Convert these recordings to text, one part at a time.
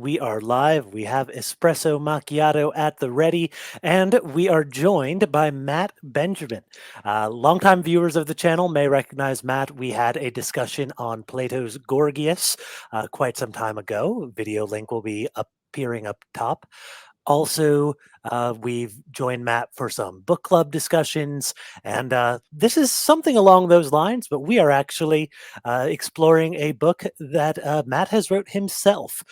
we are live. We have espresso macchiato at the ready, and we are joined by Matt Benjamin. Longtime viewers of the channel may recognize Matt. We had a discussion on Plato's Gorgias quite some time ago. Video link will be appearing up top. Also, we've joined Matt for some book club discussions, and this is something along those lines, but we are actually exploring a book that Matt has wrote himself.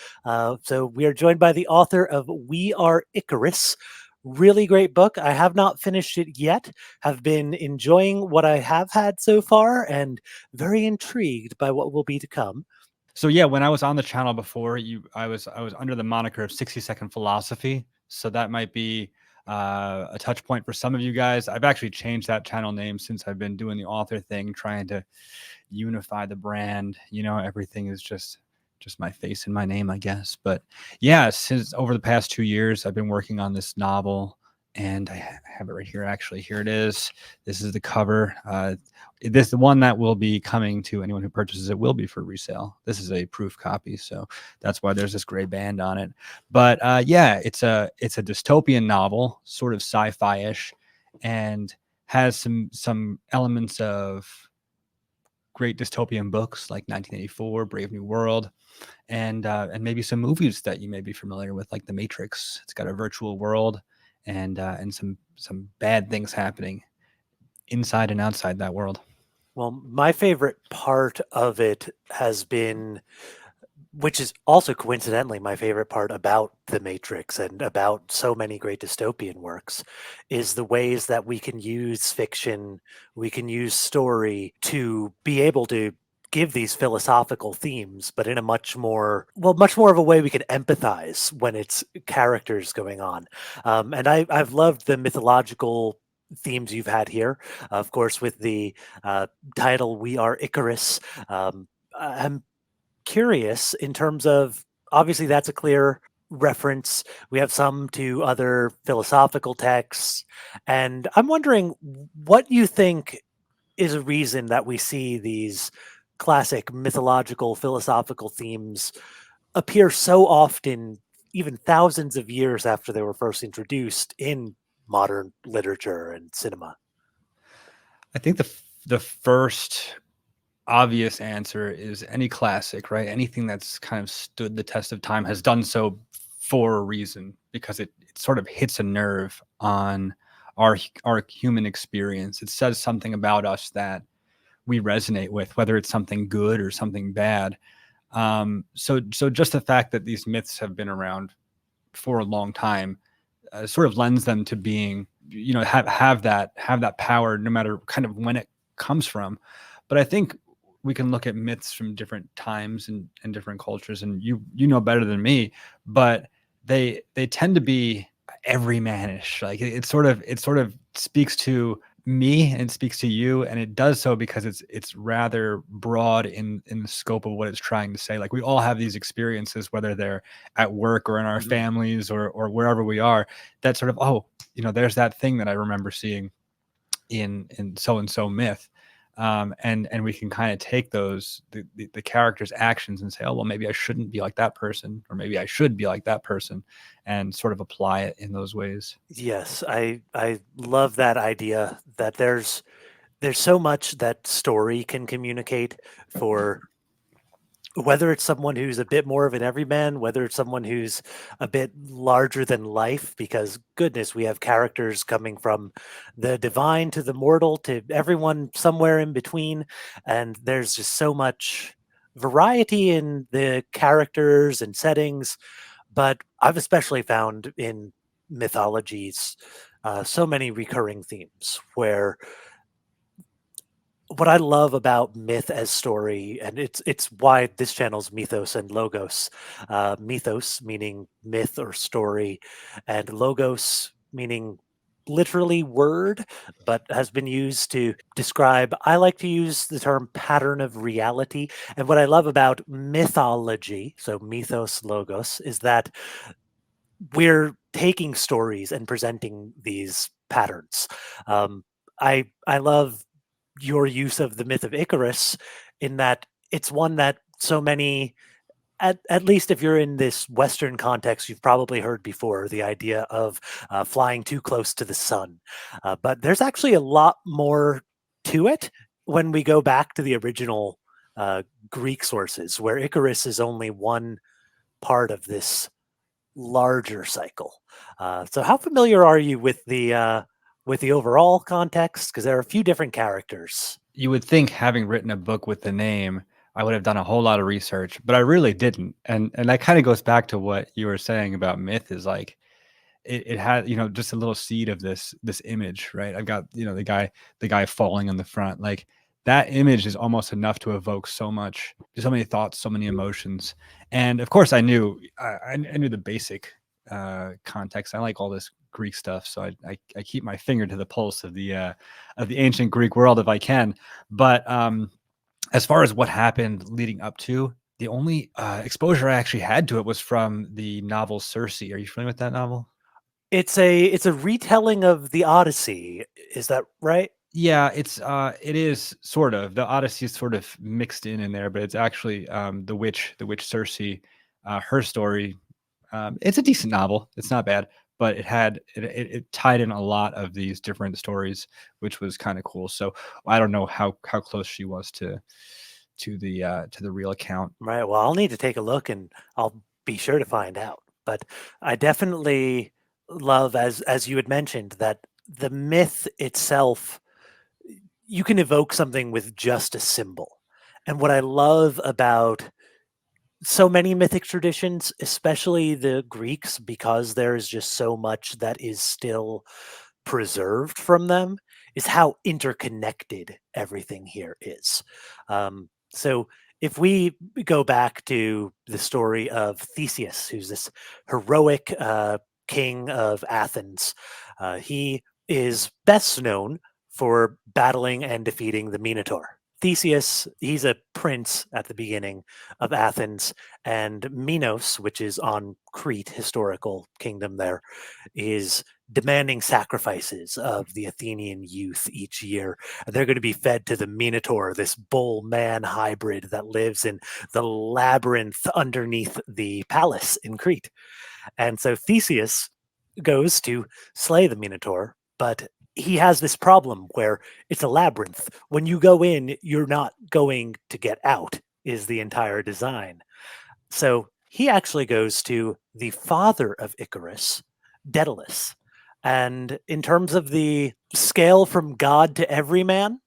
So we are joined by the author of We Are Icarus. Really great book. I have not finished it yet, have been enjoying what I have had so far, and very intrigued by what will be to come. So yeah, when I was on the channel before, I was under the moniker of 60-second philosophy. So that might be a touch point for some of you guys. I've actually changed that channel name since I've been doing the author thing, trying to unify the brand. You know, everything is just my face and my name, I guess. But yeah, since over the past 2 years, I've been working on this novel, and I have it right here. Actually, here it is. This is the cover. This the one that will be coming to anyone who purchases it will be for resale. This is a proof copy, so that's why there's this gray band on it. But yeah, it's a dystopian novel, sort of sci-fi-ish, and has some elements of great dystopian books like 1984, Brave New World, and maybe some movies that you may be familiar with, like The Matrix. It's got a virtual world and some bad things happening inside and outside that world. Well, my favorite part of it has been, which is also coincidentally my favorite part about The Matrix and about so many great dystopian works, is the ways that we can use fiction, we can use story to be able to give these philosophical themes, but in a much more of a way we can empathize when it's characters going on. And I've loved the mythological themes you've had here. Of course, with the title "We Are Icarus." I'm curious in terms of, obviously that's a clear reference. We have some to other philosophical texts, and I'm wondering what you think is a reason that we see these classic mythological philosophical themes appear so often, even thousands of years after they were first introduced in modern literature and cinema. I think the first obvious answer is any classic, right? Anything that's kind of stood the test of time has done so for a reason, because it sort of hits a nerve on our human experience. It says something about us that we resonate with, whether it's something good or something bad. So just the fact that these myths have been around for a long time sort of lends them to being, have that power, no matter kind of when it comes from. But I think we can look at myths from different times and different cultures, and you know better than me, but they tend to be everymanish. Like it sort of speaks to me and it speaks to you, and it does so because it's rather broad in the scope of what it's trying to say. Like, we all have these experiences, whether they're at work or in our Mhm. families or wherever we are, that sort of, oh, there's that thing that I remember seeing in so and so myth. And we can kind of take the character's actions and say, oh well, maybe I shouldn't be like that person, or maybe I should be like that person, and sort of apply it in those ways. Yes, I love that idea that there's so much that story can communicate for whether it's someone who's a bit more of an everyman, whether it's someone who's a bit larger than life, because goodness, we have characters coming from the divine to the mortal to everyone somewhere in between. And there's just so much variety in the characters and settings. But I've especially found in mythologies so many recurring themes where what I love about myth as story, and it's why this channel's Mythos and Logos. Mythos meaning myth or story, and logos meaning literally word, but has been used to describe. I like to use the term pattern of reality. And what I love about mythology, so mythos, logos, is that we're taking stories and presenting these patterns. I love your use of the myth of Icarus in that it's one that so many at least if you're in this Western context, you've probably heard before the idea of flying too close to the sun. But there's actually a lot more to it when we go back to the original uh, Greek sources, where Icarus is only one part of this larger cycle. So, how familiar are you with the overall context? Because there are a few different characters. You would think, having written a book with the name, I would have done a whole lot of research, but I really didn't. And that kind of goes back to what you were saying about myth, is like it had, just a little seed of this image, right? I've got, the guy falling on the front. Like, that image is almost enough to evoke so many thoughts, so many emotions. And of course, I knew the basic context. I like all this Greek stuff, so I keep my finger to the pulse of the ancient Greek world if I can. But as far as what happened leading up to, the only exposure I actually had to it was from the novel Circe. Are you familiar with that novel? It's a retelling of the Odyssey. Is that right? Yeah, it is sort of. The Odyssey is sort of mixed in there, but it's actually the witch Circe, her story. It's a decent novel. It's not bad, but it tied in a lot of these different stories, which was kind of cool. So I don't know how close she was to the real account. Right. Well, I'll need to take a look and I'll be sure to find out. But I definitely love, as you had mentioned, that the myth itself, you can evoke something with just a symbol. And what I love about so many mythic traditions, especially the Greeks, because there is just so much that is still preserved from them, is how interconnected everything here is. So if we go back to the story of Theseus, who's this heroic king of Athens, he is best known for battling and defeating the Minotaur. Theseus, he's a prince at the beginning of Athens, and Minos, which is on Crete, historical kingdom there, is demanding sacrifices of the Athenian youth each year. They're going to be fed to the Minotaur, this bull man hybrid that lives in the labyrinth underneath the palace in Crete. And so Theseus goes to slay the Minotaur, but he has this problem where it's a labyrinth. When you go in, you're not going to get out, is the entire design. So he actually goes to the father of Icarus, Daedalus. And in terms of the scale from God to everyman,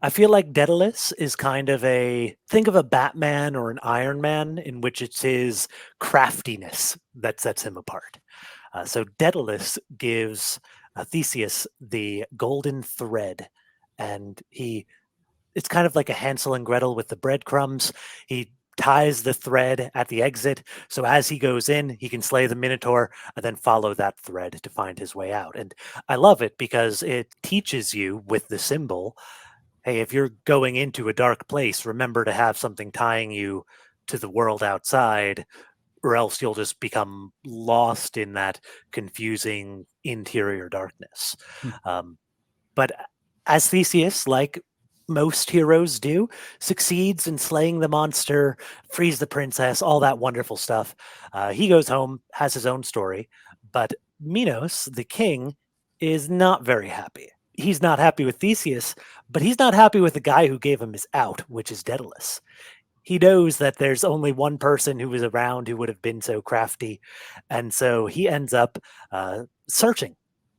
I feel like Daedalus is kind of think of a Batman or an Iron Man, in which it's his craftiness that sets him apart. So Daedalus gives Theseus the golden thread, and it's kind of like a Hansel and Gretel with the breadcrumbs. He ties the thread at the exit, so as he goes in, he can slay the Minotaur and then follow that thread to find his way out. And I love it because it teaches you with the symbol, hey, if you're going into a dark place, remember to have something tying you to the world outside, or else you'll just become lost in that confusing interior darkness. Hmm. But as Theseus, like most heroes do, succeeds in slaying the monster, frees the princess, all that wonderful stuff. He goes home, has his own story, but Minos, the king, is not very happy. He's not happy with Theseus, but he's not happy with the guy who gave him his out, which is Daedalus. He knows that there's only one person who was around who would have been so crafty, and so he ends up searching.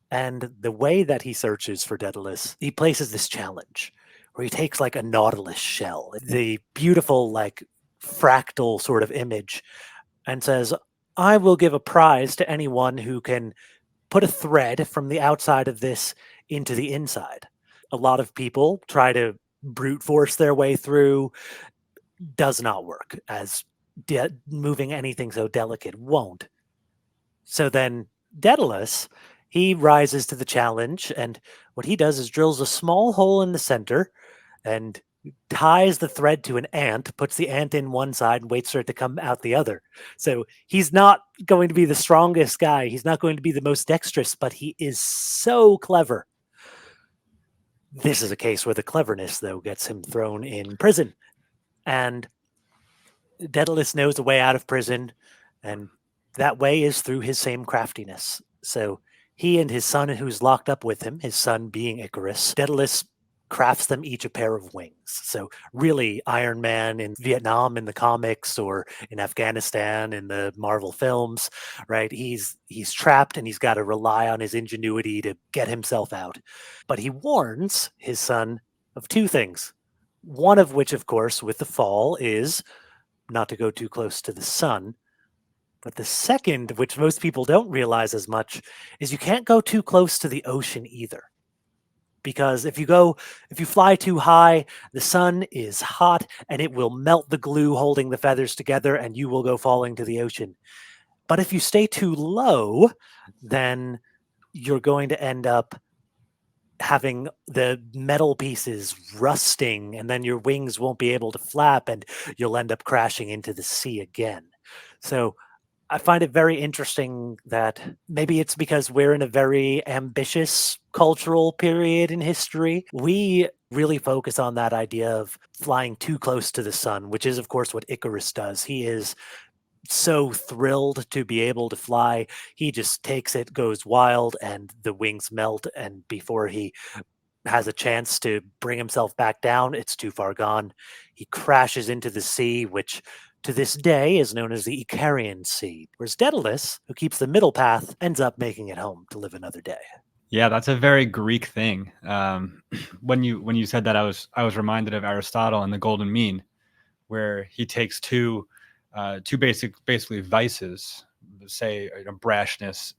And the way that he searches for Daedalus, he places this challenge where he takes like a nautilus shell, the beautiful like fractal sort of image, and says, I will give a prize to anyone who can put a thread from the outside of this into the inside. A lot of people try to brute force their way through, does not work, as moving anything so delicate won't. So then Daedalus, he rises to the challenge, and what he does is drills a small hole in the center and ties the thread to an ant, puts the ant in one side and waits for it to come out the other. So he's not going to be the strongest guy. He's not going to be the most dexterous, but he is so clever. This is a case where the cleverness, though, gets him thrown in prison. And Daedalus knows a way out of prison, and that way is through his same craftiness. So he and his son, who's locked up with him, his son being Icarus, Daedalus crafts them each a pair of wings. So really, Iron Man in Vietnam in the comics or in Afghanistan in the Marvel films, right? He's trapped and he's got to rely on his ingenuity to get himself out. But he warns his son of two things. One of which, of course, with the fall, is not to go too close to the sun. But the second, which most people don't realize as much, is you can't go too close to the ocean either. Because if you fly too high, the sun is hot and it will melt the glue holding the feathers together and you will go falling to the ocean. But if you stay too low, then you're going to end up having the metal pieces rusting and then your wings won't be able to flap and you'll end up crashing into the sea again. So I find it very interesting that maybe it's because we're in a very ambitious cultural period in history. We really focus on that idea of flying too close to the sun, which is, of course, what Icarus does. He is so thrilled to be able to fly. He just takes it, goes wild, and the wings melt. And before he has a chance to bring himself back down, it's too far gone. He crashes into the sea, which to this day is known as the Icarian Sea. Whereas Daedalus, who keeps the middle path, ends up making it home to live another day. Yeah, that's a very Greek thing. When you said that, I was reminded of Aristotle and the Golden Mean, where he takes two basically vices, say brashness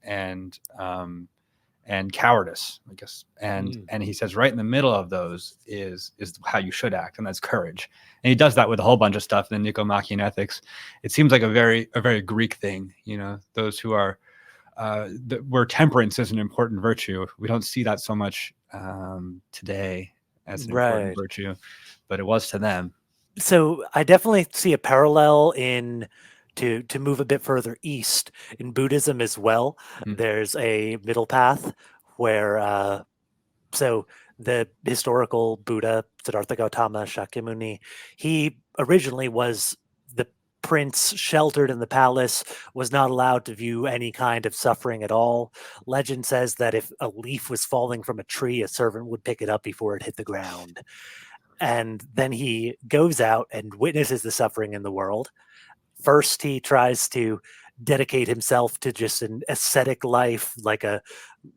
and cowardice, I guess, and he says right in the middle of those is how you should act, and that's courage. And he does that with a whole bunch of stuff in the Nicomachean Ethics. It seems like a very Greek thing, those who are where temperance is an important virtue. We don't see that so much today as an important virtue, but it was to them. So I definitely see a parallel in to move a bit further east in Buddhism as well. There's a middle path where so the historical Buddha Siddhartha Gautama Shakyamuni, he originally was the prince sheltered in the palace, was not allowed to view any kind of suffering at all. Legend says that if a leaf was falling from a tree, a servant would pick it up before it hit the ground. And then he goes out and witnesses the suffering in the world. First, he tries to dedicate himself to just an ascetic life, like a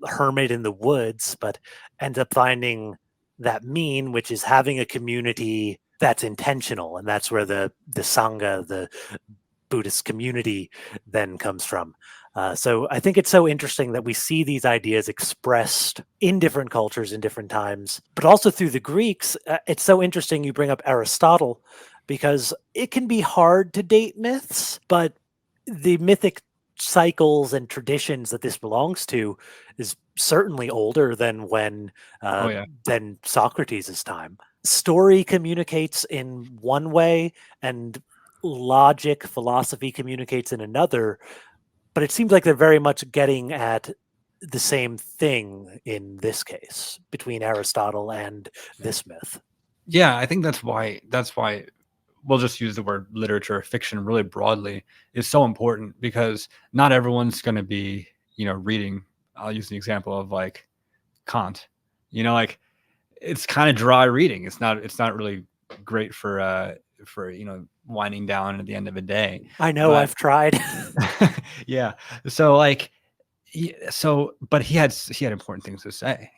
hermit in the woods, but ends up finding that mean, which is having a community that's intentional. And that's where the Sangha, the Buddhist community, then comes from. So I think it's so interesting that we see these ideas expressed in different cultures in different times, but also through the Greeks. It's so interesting you bring up Aristotle because it can be hard to date myths, but the mythic cycles and traditions that this belongs to is certainly older than than Socrates' time. Story communicates in one way and logic, philosophy communicates in another, but it seems like they're very much getting at the same thing in this case between Aristotle and this myth. Yeah, I think that's why we'll just use the word literature, fiction really broadly is so important, because not everyone's going to be, reading. I'll use the example of like Kant, like it's kind of dry reading. It's not really great for winding down at the end of a day. I know, but I've tried. Yeah. So like, but he had important things to say,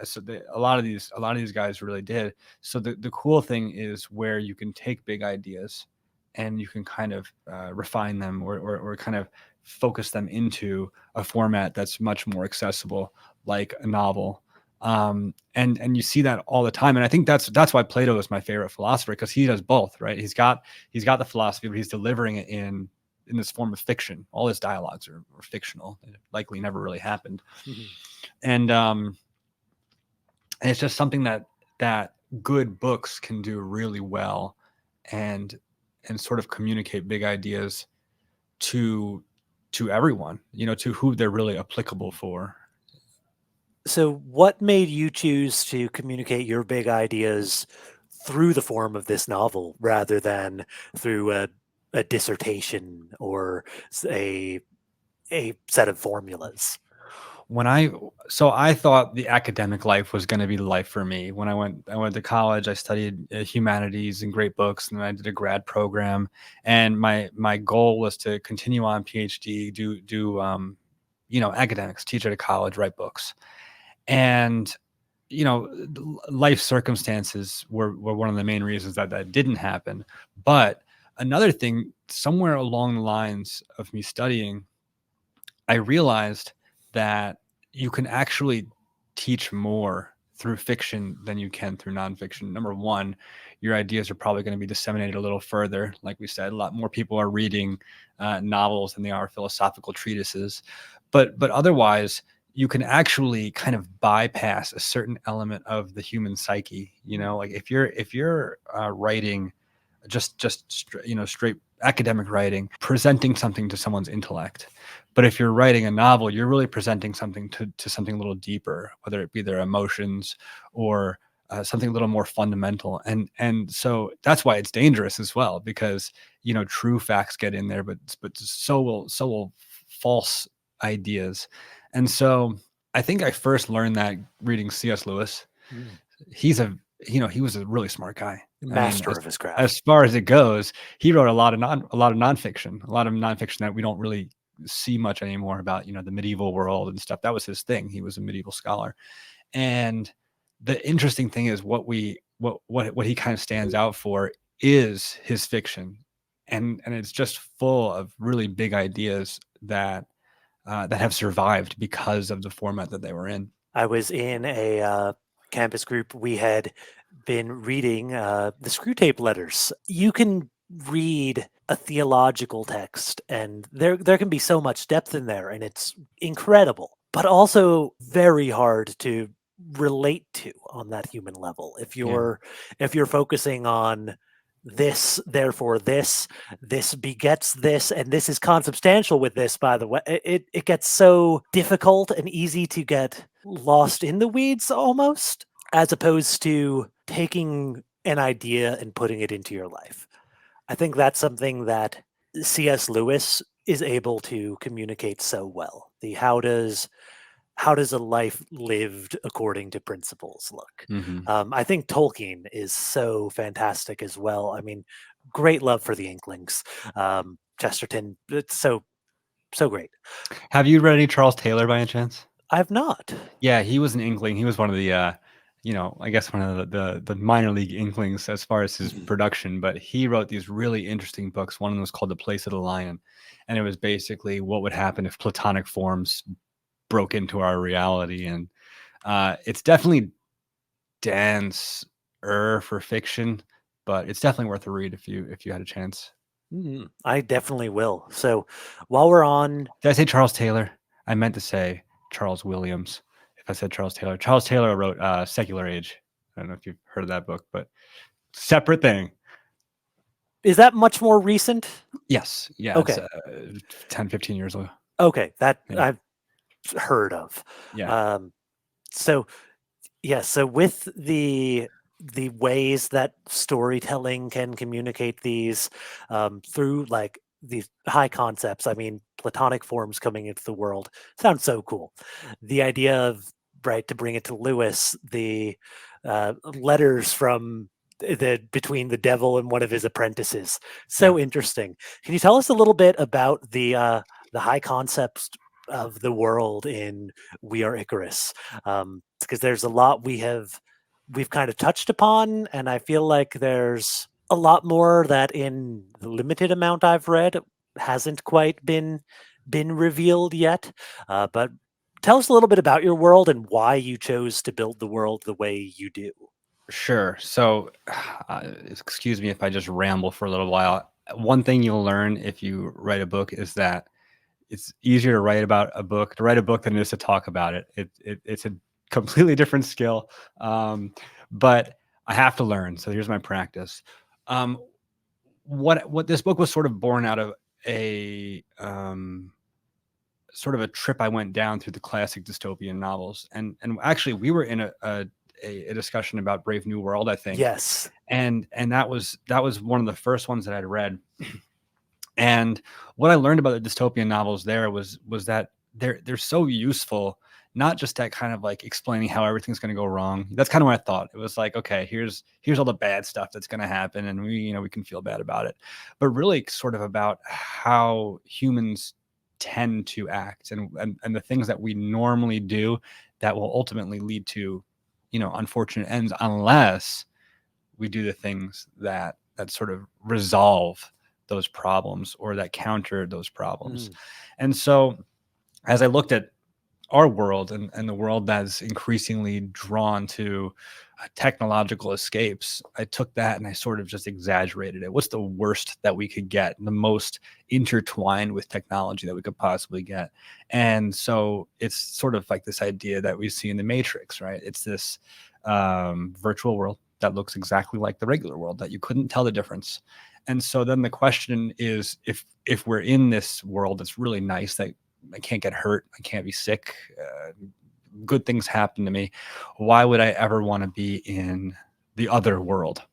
so a lot of these guys really did. So the cool thing is where you can take big ideas and you can kind of refine them or kind of focus them into a format that's much more accessible, like a novel. And you see that all the time. And I think that's why Plato is my favorite philosopher, because he does both, right? He's got the philosophy, but he's delivering it in this form of fiction. All his dialogues are fictional. It likely never really happened. And it's just something that good books can do really well and sort of communicate big ideas to everyone, to who they're really applicable for. So what made you choose to communicate your big ideas through the form of this novel rather than through a a dissertation or a set of formulas. I thought the academic life was going to be the life for me. When I went to college, I studied humanities and great books, and then I did a grad program. And my goal was to continue on PhD, do academics, teach at a college, write books. And life circumstances were one of the main reasons that didn't happen. But another thing, somewhere along the lines of me studying, I realized that you can actually teach more through fiction than you can through nonfiction. Number one, your ideas are probably going to be disseminated a little further. Like we said, a lot more people are reading novels than they are philosophical treatises. But otherwise, you can actually kind of bypass a certain element of the human psyche. Like if you're writing straight academic writing, presenting something to someone's intellect. But if you're writing a novel, you're really presenting something to something a little deeper, whether it be their emotions or something a little more fundamental. And so that's why it's dangerous as well, because true facts get in there, but so will false ideas. And so I think I first learned that reading C.S. Lewis. Mm. He was a really smart guy. I mean, Master of his craft. as far as it goes, he wrote a lot of nonfiction, that we don't really see much anymore about, the medieval world and stuff. That was his thing. He was a medieval scholar. And the interesting thing is what he kind of stands out for is his fiction. And it's just full of really big ideas that have survived because of the format that they were in. I was in a campus group. We had been reading the Screwtape Letters. You can read a theological text, and there can be so much depth in there, and it's incredible, but also very hard to relate to on that human level. If you're focusing on this, therefore this begets this, and this is consubstantial with this, by the way, it gets so difficult and easy to get lost in the weeds almost, as opposed to taking an idea and putting it into your life. I think that's something that C.S. Lewis is able to communicate so well. The how does a life lived according to principles look? Mm-hmm. I think Tolkien is so fantastic as well. I mean, great love for the Inklings. Chesterton, it's so great. Have you read any Charles Taylor by any chance? I've not. Yeah, he was an Inkling. He was one of the, I guess one of the minor league Inklings as far as his production. But he wrote these really interesting books. One of them was called The Place of the Lion, and it was basically what would happen if Platonic forms broke into our reality. And it's definitely denser for fiction, but it's definitely worth a read if you had a chance. I definitely will. So while we're on, Did I say Charles Taylor? I meant to say Charles Williams. If I said Charles Taylor wrote Secular Age. I don't know if you've heard of that book, but separate thing. is that much more recent? Yes. Yeah. Okay. It's 10, 15 years ago. Okay, that Yeah. I've heard of. Yeah. So yeah, so with the ways that storytelling can communicate these through like these high concepts, I mean, Platonic forms coming into the world sounds so cool. The idea of, right, to bring it to Lewis, the letters from between the devil and one of his apprentices, so interesting. Can you tell us a little bit about the high concepts of the world in We Are Icarus? Because there's a lot we've kind of touched upon, and I feel like there's a lot more that in the limited amount I've read hasn't quite been revealed yet. But tell us a little bit about your world and why you chose to build the world the way you do. Sure. So, excuse me if I just ramble for a little while. One thing you'll learn if you write a book is that it's easier to write a book than it is to talk about it. It's a completely different skill, but I have to learn. So here's my practice. What this book was sort of born out of a sort of a trip I went down through the classic dystopian novels, and actually we were in a discussion about Brave New World, I think. Yes. And that was one of the first ones that I'd read. And what I learned about the dystopian novels there was that they're so useful, not just at kind of like explaining how everything's going to go wrong. That's kind of what I thought. It was like, okay, here's all the bad stuff that's going to happen, and we can feel bad about it, but really sort of about how humans tend to act, and the things that we normally do that will ultimately lead to unfortunate ends, unless we do the things that sort of resolve those problems or that counter those problems. Mm. And so as I looked at our world and the world that's increasingly drawn to technological escapes, I took that and I sort of just exaggerated it. What's the worst that we could get, the most intertwined with technology that we could possibly get? And so it's sort of like this idea that we see in the Matrix, right? It's this virtual world that looks exactly like the regular world, that you couldn't tell the difference. And so then the question is, if we're in this world that's really nice, that I can't get hurt, I can't be sick, good things happen to me, why would I ever want to be in the other world?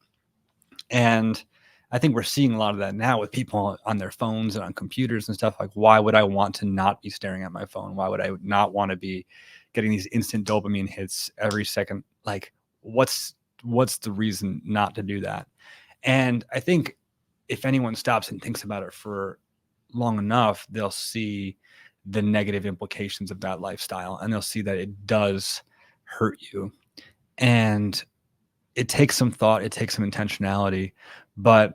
And I think we're seeing a lot of that now with people on their phones and on computers and stuff. Like, why would I want to not be staring at my phone? Why would I not want to be getting these instant dopamine hits every second? Like, what's the reason not to do that? And I think if anyone stops and thinks about it for long enough, they'll see the negative implications of that lifestyle, and they'll see that it does hurt you. And it takes some thought, it takes some intentionality. But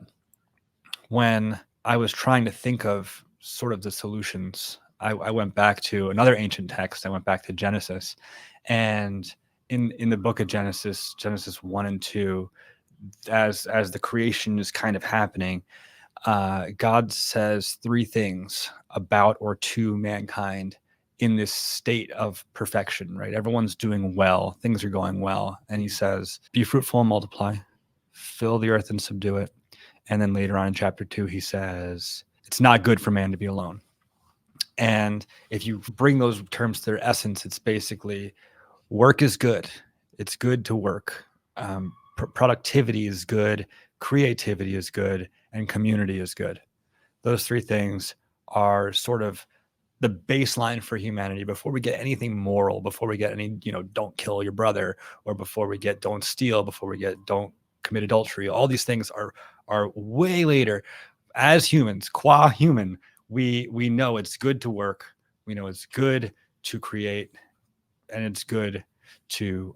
when I was trying to think of sort of the solutions, I went back to another ancient text. I went back to Genesis, and in the book of Genesis, Genesis 1 and 2, as the creation is kind of happening, God says three things about or to mankind in this state of perfection, right? Everyone's doing well, things are going well. And he says, be fruitful and multiply, fill the earth and subdue it. And then later on in chapter 2, he says, it's not good for man to be alone. And if you bring those terms to their essence, it's basically work is good. It's good to work. Productivity is good. Creativity is good. And community is good. Those three things are sort of the baseline for humanity before we get anything moral, before we get any, don't kill your brother, or before we get don't steal, before we get don't commit adultery. All these things are way later. As humans, qua human, we know it's good to work. We know it's good to create, and it's good to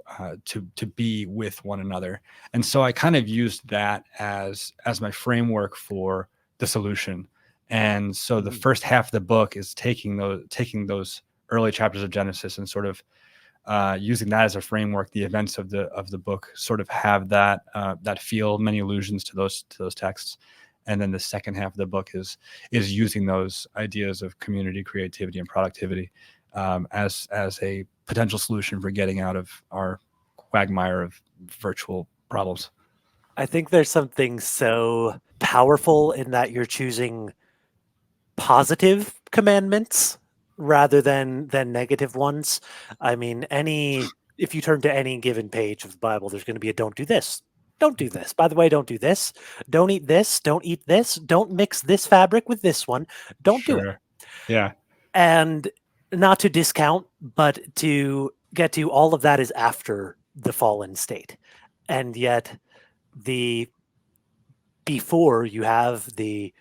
be with one another. And so I kind of used that as my framework for the solution. And so the first half of the book is taking those early chapters of Genesis and sort of using that as a framework. The events of the book sort of have that feel, many allusions to those texts. And then the second half of the book is using those ideas of community, creativity, and productivity as a potential solution for getting out of our quagmire of virtual problems. I think there's something so powerful in that you're choosing positive commandments rather than negative ones. I mean, if you turn to any given page of the Bible, there's going to be a don't do this. Don't do this. By the way, don't do this. Don't eat this. Don't eat this. Don't mix this fabric with this one. Don't do it. Sure. Yeah. And not to discount, but to get to all of that is after the fallen state. And yet before you have the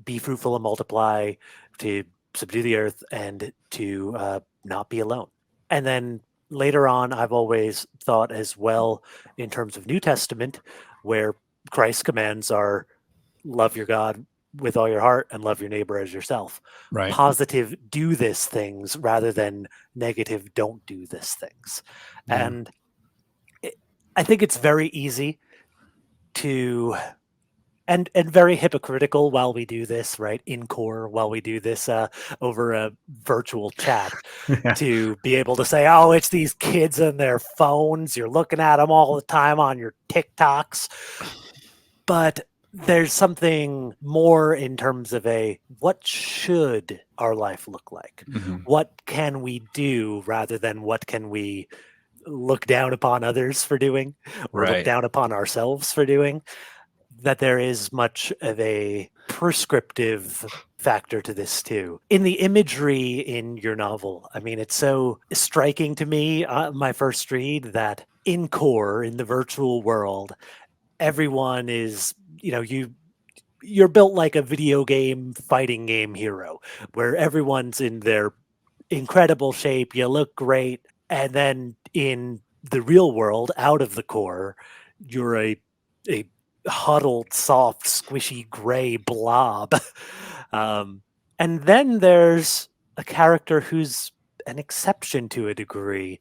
be fruitful and multiply, to subdue the earth, and to not be alone. And then later on, I've always thought as well in terms of New Testament, where Christ's commands are love your God with all your heart and love your neighbor as yourself. Right. Positive do this things rather than negative don't do this things. Yeah. And I think it's very easy to and very hypocritical while we do this, right? In core, while we do this over a virtual chat, Yeah. to be able to say, "Oh, it's these kids and their phones. You're looking at them all the time on your TikToks." But there's something more in terms of what should our life look like? Mm-hmm. What can we do rather than what can we look down upon others for doing, or look Right. down upon ourselves for doing? that there is much of a prescriptive factor to this too. In the imagery in your novel, I mean, it's so striking to me, my first read, that in core, in the virtual world, everyone is, you're built like a video game fighting game hero, where everyone's in their incredible shape, you look great, and then in the real world, out of the core, you're a huddled, soft, squishy gray blob. um, and then there's a character who's an exception to a degree,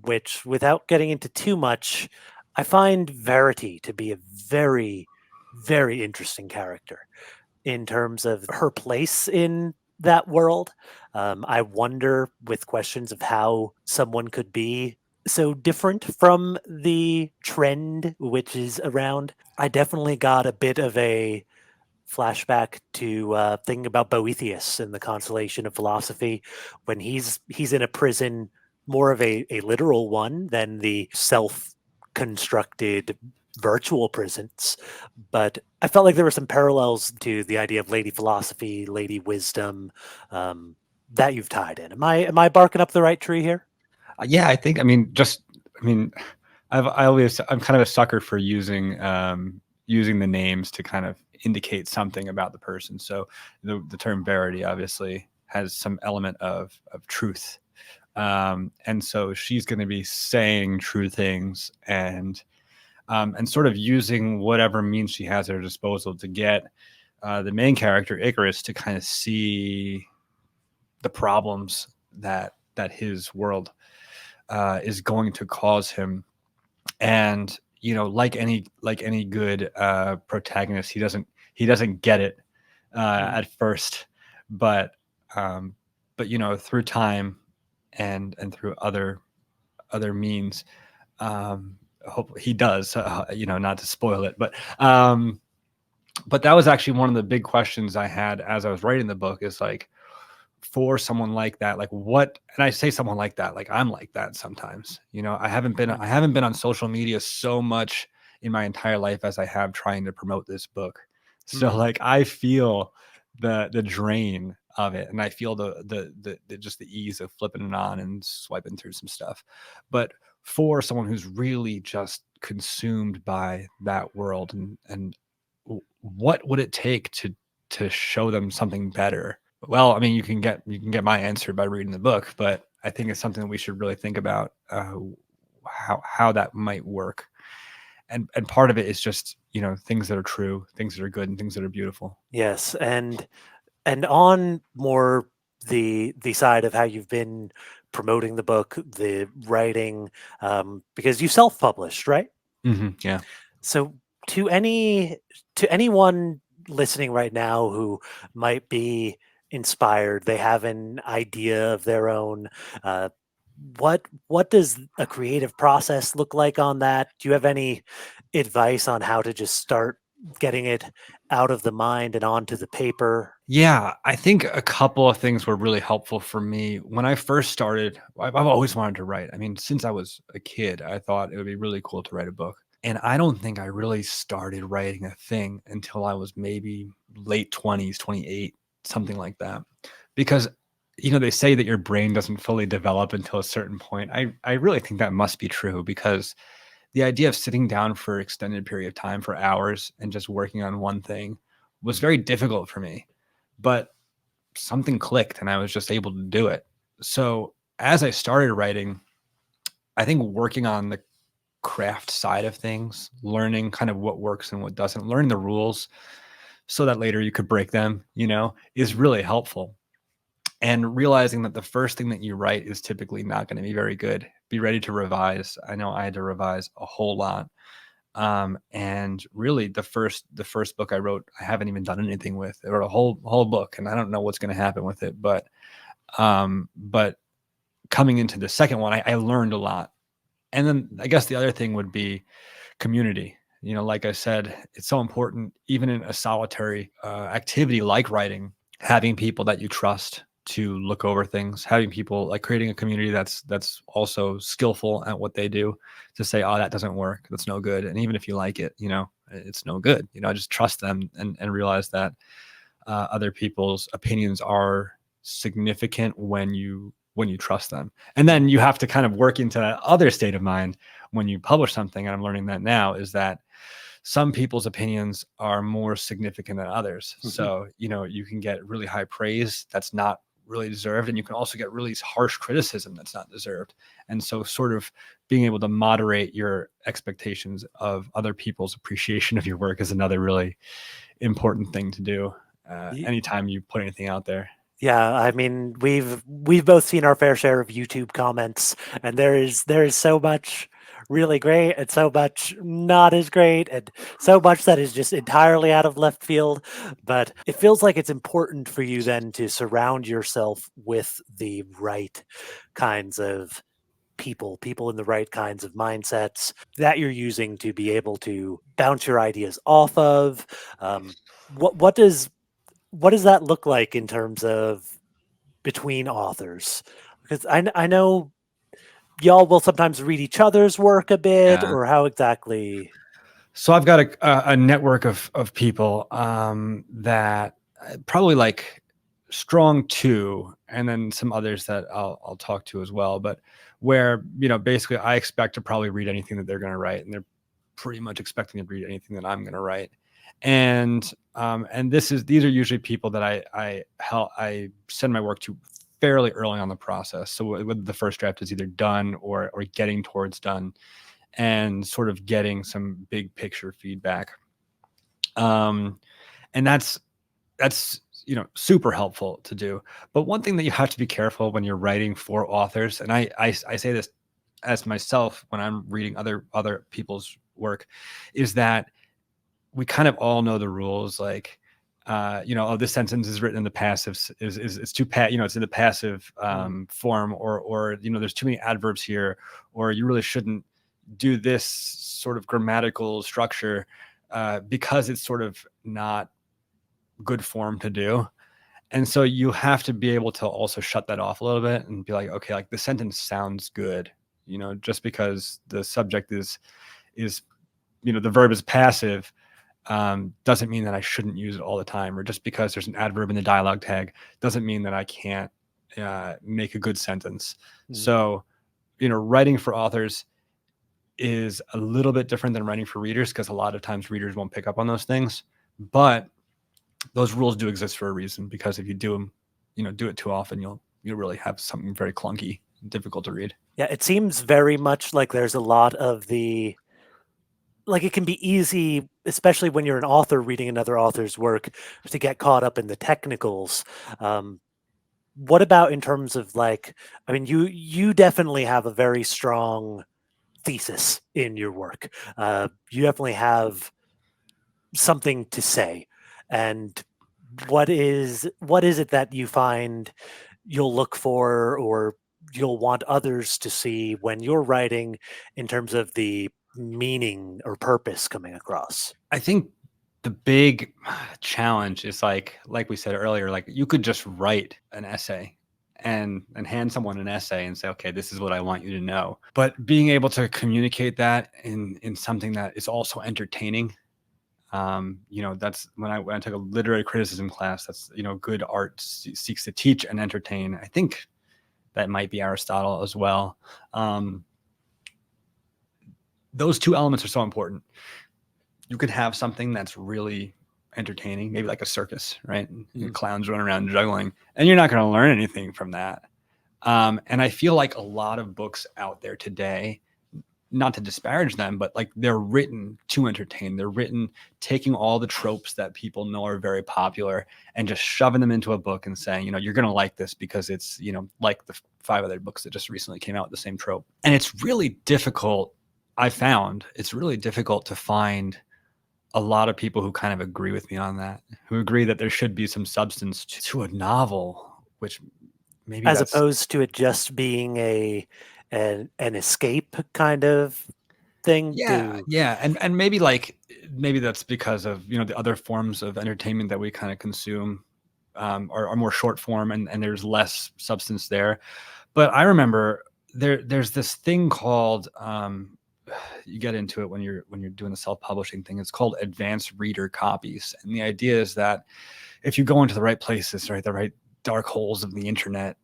which, without getting into too much, I find Verity to be a very, very interesting character in terms of her place in that world. I wonder, with questions of how someone could be so different from the trend which is around. I definitely got a bit of a flashback to thinking about Boethius in the Consolation of Philosophy, when he's in a prison, more of a literal one than the self-constructed virtual prisons. But I felt like there were some parallels to the idea of Lady Philosophy, Lady Wisdom, that you've tied in. Am I barking up the right tree here? Yeah, I think. I mean, I mean, I'm kind of a sucker for using the names to kind of indicate something about the person. So the term verity obviously has some element of truth, and so she's going to be saying true things and sort of using whatever means she has at her disposal to get the main character Icarus to kind of see the problems that his world is going to cause him. And like any good protagonist, he doesn't get it at first, but um, through time and through other means, hope he does. Not to spoil it, but that was actually one of the big questions I had as I was writing the book. Is like, for someone like that, like what, and I say someone like that, like I'm like that sometimes. Mhm. I haven't been on social media so much in my entire life as I have trying to promote this book. So Mhm. like I feel the drain of it, and I feel the just the ease of flipping it on and swiping through some stuff. But for someone who's really just consumed by that world, and what would it take to show them something better? Well, I mean, you can get my answer by reading the book, but I think it's something that we should really think about, how that might work. And part of it is just things that are true, things that are good, and things that are beautiful. Yes, and on more the side of how you've been promoting the book, the writing, because you self-published, right? Yeah. So to anyone listening right now who might be inspired, they have an idea of their own. Uh, what does a creative process look like on that? Do you have any advice on how to just start getting it out of the mind and onto the paper? Yeah, I think a couple of things were really helpful for me when I first started. I've always wanted to write. I mean, since I was a kid, I thought it would be really cool to write a book. And I don't think I really started writing a thing until I was maybe late 20s, 28, something like that. Because they say that your brain doesn't fully develop until a certain point. I really think that must be true, because the idea of sitting down for extended period of time, for hours, and just working on one thing was very difficult for me. But something clicked and I was just able to do it. So as I started writing, I think working on the craft side of things, learning kind of what works and what doesn't, learning the rules so that later you could break them, is really helpful. And realizing that the first thing that you write is typically not going to be very good. Be ready to revise. I know I had to revise a whole lot. And really the first book I wrote, I haven't even done anything with. I wrote a whole book, and I don't know what's going to happen with it. But coming into the second one, I learned a lot. And then I guess the other thing would be community. Like I said, it's so important, even in a solitary activity like writing, having people that you trust to look over things, having people, like creating a community that's also skillful at what they do, to say, oh, that doesn't work, that's no good. And even if you like it, it's no good. I just trust them and realize that other people's opinions are significant when you trust them. And then you have to kind of work into that other state of mind when you publish something. And I'm learning that now, is that some people's opinions are more significant than others. Mm-hmm. So, you can get really high praise that's not really deserved. And you can also get really harsh criticism that's not deserved. And so sort of being able to moderate your expectations of other people's appreciation of your work is another really important thing to do anytime you put anything out there. Yeah, I mean, we've both seen our fair share of YouTube comments, and there is so much really great and so much not as great, and so much that is just entirely out of left field. But it feels like it's important for you then to surround yourself with the right kinds of people in the right kinds of mindsets that you're using to be able to bounce your ideas off of. What does that look like in terms of between authors? Because I know y'all will sometimes read each other's work a bit, Yeah. or how exactly? So I've got a network of people that probably like strong two, and then some others that I'll talk to as well. But where basically I expect to probably read anything that they're going to write, and they're pretty much expecting to read anything that I'm going to write. And these are usually people that I send my work to fairly early on the process. So whether the first draft is either done or getting towards done, and sort of getting some big picture feedback. And that's super helpful to do. But one thing that you have to be careful when you're writing for authors, and I say this as myself when I'm reading other people's work, is that we kind of all know the rules. Like, this sentence is written in the passive, it's too it's in the passive form, or there's too many adverbs here, or you really shouldn't do this sort of grammatical structure because it's sort of not good form to do. And so you have to be able to also shut that off a little bit and be like, okay, like the sentence sounds good, just because the subject is the verb is passive doesn't mean that I shouldn't use it all the time, or just because there's an adverb in the dialogue tag doesn't mean that I can't make a good sentence. So, writing for authors is a little bit different than writing for readers, because a lot of times readers won't pick up on those things, but those rules do exist for a reason, because if you do it too often, you'll really have something very clunky, difficult to read. Yeah, it seems very much like there's a lot of it can be easy, especially when you're an author reading another author's work, to get caught up in the technicals. What about in terms of you definitely have a very strong thesis in your work. You definitely have something to say. And what is it that you find you'll look for, or you'll want others to see when you're writing, in terms of the meaning or purpose coming across? I think the big challenge is like we said earlier, like you could just write an essay and hand someone an essay and say, okay, this is what I want you to know. But being able to communicate that in something that is also entertaining, that's when I took a literary criticism class. That's good art seeks to teach and entertain. I think that might be Aristotle as well. Those two elements are so important. You could have something that's really entertaining, maybe like a circus, right? Clowns running around juggling, and you're not going to learn anything from that. And I feel like a lot of books out there today, not to disparage them, but like they're written to entertain. They're written taking all the tropes that people know are very popular and just shoving them into a book and saying, you're going to like this because it's, like the 5 other books that just recently came out with the same trope. And it's really difficult. I found it's really difficult to find a lot of people who kind of agree with me on that, who agree that there should be some substance to a novel, which maybe as opposed to it just being an escape kind of thing. Yeah. And maybe that's because of, the other forms of entertainment that we kind of consume are more short form, and there's less substance there. But I remember there's this thing called you get into it when you're doing the self-publishing thing. It's called advanced reader copies, and the idea is that if you go into the right places, right, the right dark holes of the internet,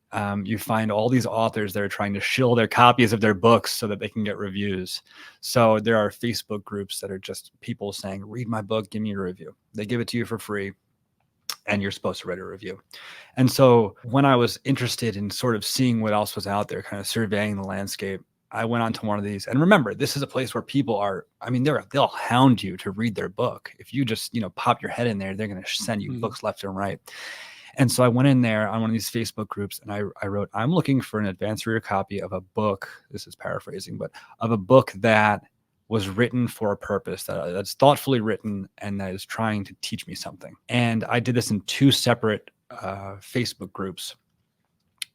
you find all these authors that are trying to shill their copies of their books so that they can get reviews. So there are Facebook groups that are just people saying, read my book, give me a review. They give it to you for free, and you're supposed to write a review. And so when I was interested in sort of seeing what else was out there, kind of surveying the landscape, I went onto one of these. And remember, this is a place where people are, I mean, they'll hound you to read their book. If you just, pop your head in there, they're going to send you books left and right. And so I went in there on one of these Facebook groups and I wrote, I'm looking for an advanced reader copy of a book. This is paraphrasing, but of a book that was written for a purpose, that's thoughtfully written and that is trying to teach me something. And I did this in 2 separate Facebook groups.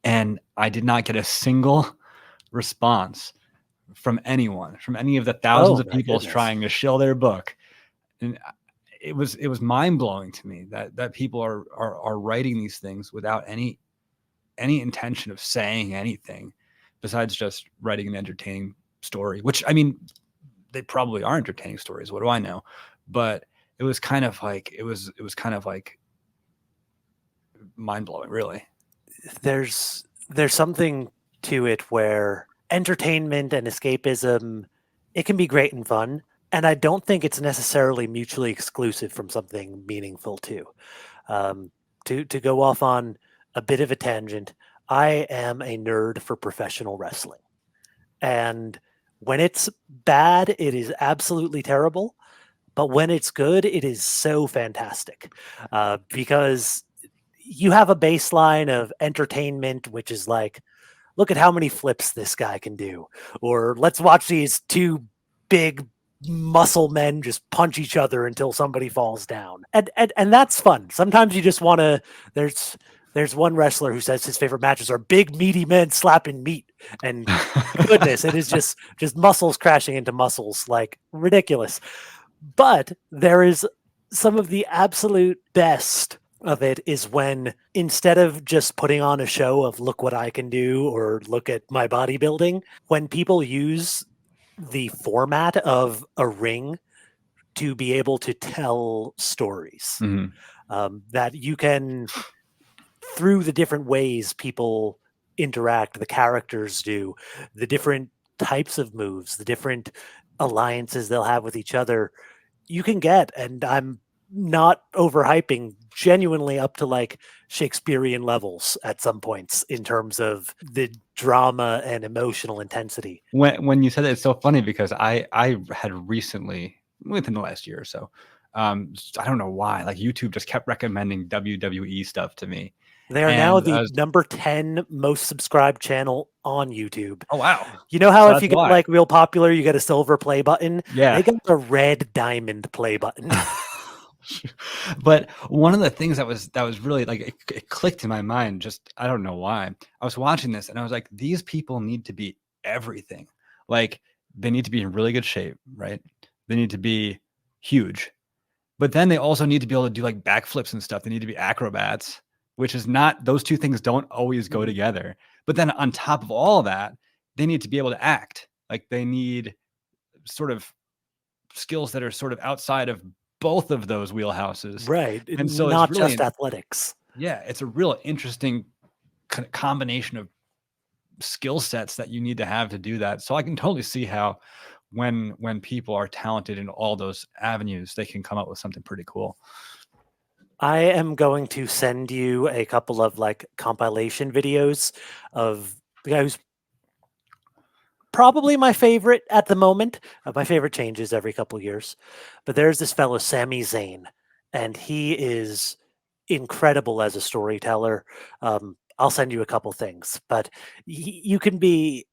And I did not get a single response from anyone, from any of the thousands of people trying to shill their book. And it was mind blowing to me that people are writing these things without any intention of saying anything besides just writing an entertaining story, which, I mean, they probably are entertaining stories. What do I know? But it was kind of like, it was kind of like mind blowing, really. There's something to it where entertainment and escapism, it can be great and fun. And I don't think it's necessarily mutually exclusive from something meaningful too. To go off on a bit of a tangent, I am a nerd for professional wrestling. And when it's bad, it is absolutely terrible. But when it's good, it is so fantastic. Because you have a baseline of entertainment, which is like, look at how many flips this guy can do. Or let's watch these 2 big muscle men just punch each other until somebody falls down. And that's fun. Sometimes you just want to, there's one wrestler who says his favorite matches are big meaty men slapping meat. And goodness, it is just muscles crashing into muscles, like ridiculous. But there is some of the absolute best of it is when, instead of just putting on a show of look what I can do or look at my bodybuilding, when people use the format of a ring to be able to tell stories, that you can, through the different ways people interact, the characters do, the different types of moves, the different alliances they'll have with each other, you can get, and I'm not overhyping, genuinely up to like Shakespearean levels at some points in terms of the drama and emotional intensity. When you said it, it's so funny because I had recently, within the last year or so, I don't know why, like YouTube just kept recommending WWE stuff to me. They are now the number 10 most subscribed channel on YouTube. Oh, wow. You know how if you get like real popular, you get a silver play button? Yeah. They got a red diamond play button. But one of the things that was really like, it clicked in my mind, just, I don't know why. I was watching this and I was like, these people need to be everything. Like, they need to be in really good shape, right? They need to be huge. But then they also need to be able to do like backflips and stuff. They need to be acrobats, which is not, those 2 things don't always go together. But then on top of all that, they need to be able to act. Like, they need sort of skills that are sort of outside of both of those wheelhouses. Right. And so not it's really just athletics. Yeah. It's a real interesting combination of skill sets that you need to have to do that. So I can totally see how when people are talented in all those avenues, they can come up with something pretty cool. I am going to send you a couple of like compilation videos of the guy who's probably my favorite at the moment. My favorite changes every couple years. But there's this fellow, Sami Zayn, and he is incredible as a storyteller. I'll send you a couple things, but you can be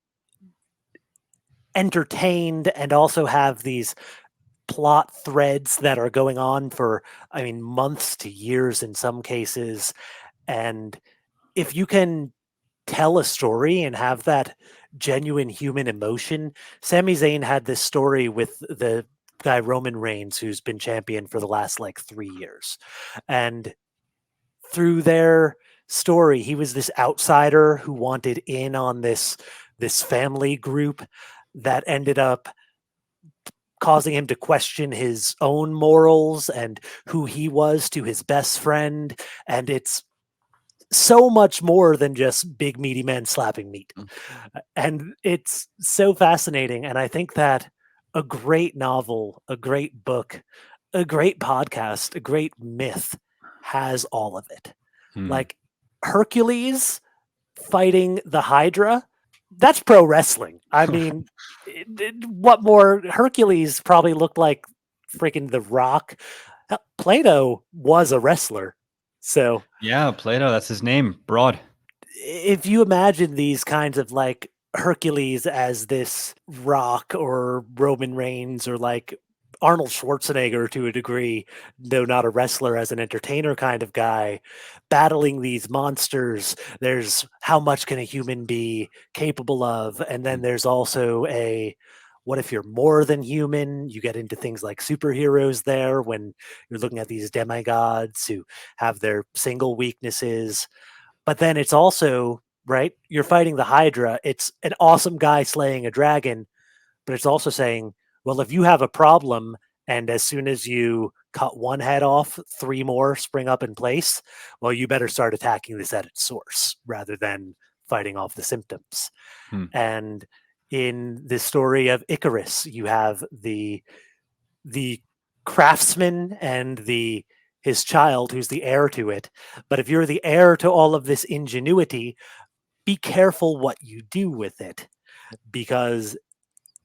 entertained and also have these plot threads that are going on for, I mean, months to years in some cases. And if you can tell a story and have that genuine human emotion, Sami Zayn had this story with the guy Roman Reigns, who's been champion for the last like 3 years. And through their story, he was this outsider who wanted in on this family group that ended up causing him to question his own morals and who he was to his best friend. And it's so much more than just big meaty men slapping meat. Mm. And it's so fascinating. And I think that a great novel, a great book, a great podcast, a great myth has all of it. Hmm. Like Hercules fighting the Hydra, that's pro wrestling. I mean, what more? Hercules probably looked like freaking The Rock. Plato was a wrestler. So Yeah, Plato, that's his name. Broad. if you imagine these kinds of like Hercules as this Rock or Roman Reigns or like Arnold Schwarzenegger to a degree, though not a wrestler, as an entertainer kind of guy, battling these monsters. There's how much can a human be capable of? And then Mm. there's also a what if you're more than human? You get into things like superheroes there when you're looking at these demigods who have their single weaknesses. But then it's also, right, you're fighting the Hydra. It's an awesome guy slaying a dragon, but it's also saying, well, if you have a problem and as soon as you cut one head off, three more spring up in place, well, you better start attacking this at its source rather than fighting off the symptoms. Hmm. And in the story of Icarus, you have the craftsman and the his child who's the heir to it. But if you're the heir to all of this ingenuity, be careful what you do with it, because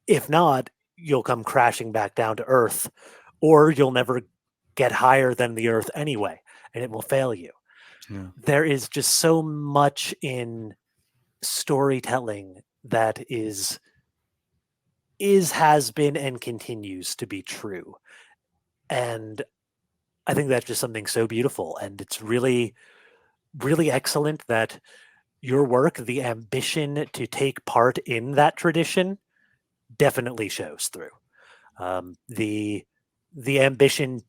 if not, you'll come crashing back down to earth, or you'll never get higher than the earth anyway, and it will fail you. Yeah. There is just so much in storytelling that is has been and continues to be true. And I think that's just something so beautiful, and it's really really excellent that your work, the ambition to take part in that tradition, definitely shows through. The ambition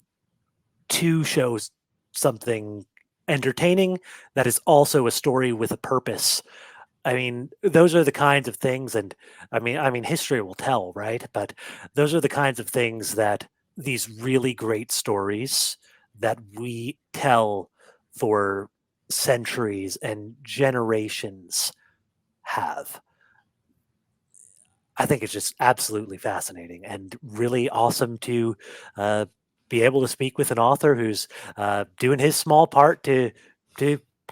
to show something entertaining that is also a story with a purpose. I mean, those are the kinds of things, and I mean, history will tell, right? But those are the kinds of things that these really great stories that we tell for centuries and generations have. I think it's just absolutely fascinating and really awesome to uh, be able to speak with an author who's doing his small part to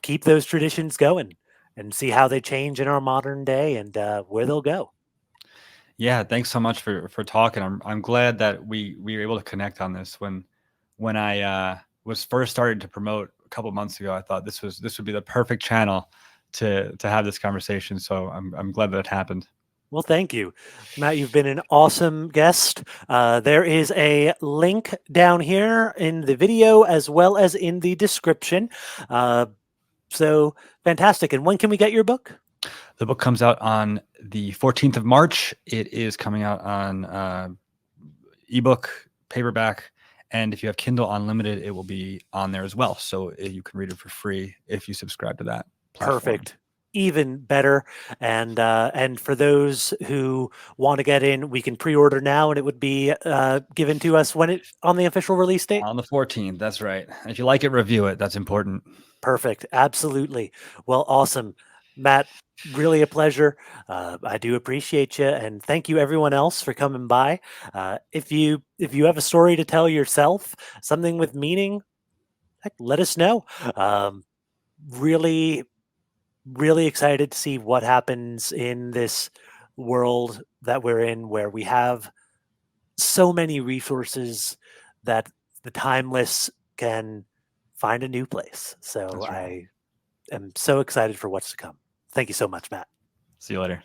keep those traditions going and see how they change in our modern day and where they'll go. Yeah, thanks so much for talking. I'm glad that we were able to connect on this. When I was first started to promote a couple months ago, I thought this would be the perfect channel to have this conversation. So I'm glad that it happened. Well, thank you, Matt. You've been an awesome guest. There is a link down here in the video as well as in the description. So fantastic. And when can we get your book? The book comes out on the 14th of March. It is coming out on ebook, paperback, and if you have Kindle Unlimited, it will be on there as well. So you can read it for free if you subscribe to that platform. Perfect. Even better. And for those who want to get in, we can pre-order now, and it would be given to us when it on the official release date. On the 14th, that's right. If you like it, review it. That's important. Perfect. Absolutely. Well, awesome, Matt. Really a pleasure. I do appreciate you, and thank you everyone else for coming by. If you have a story to tell yourself, something with meaning, heck, let us know. Really really excited to see what happens in this world that we're in where we have so many resources that the timeless can find a new place. So That's right. I am so excited for what's to come. Thank you so much, Matt. See you later.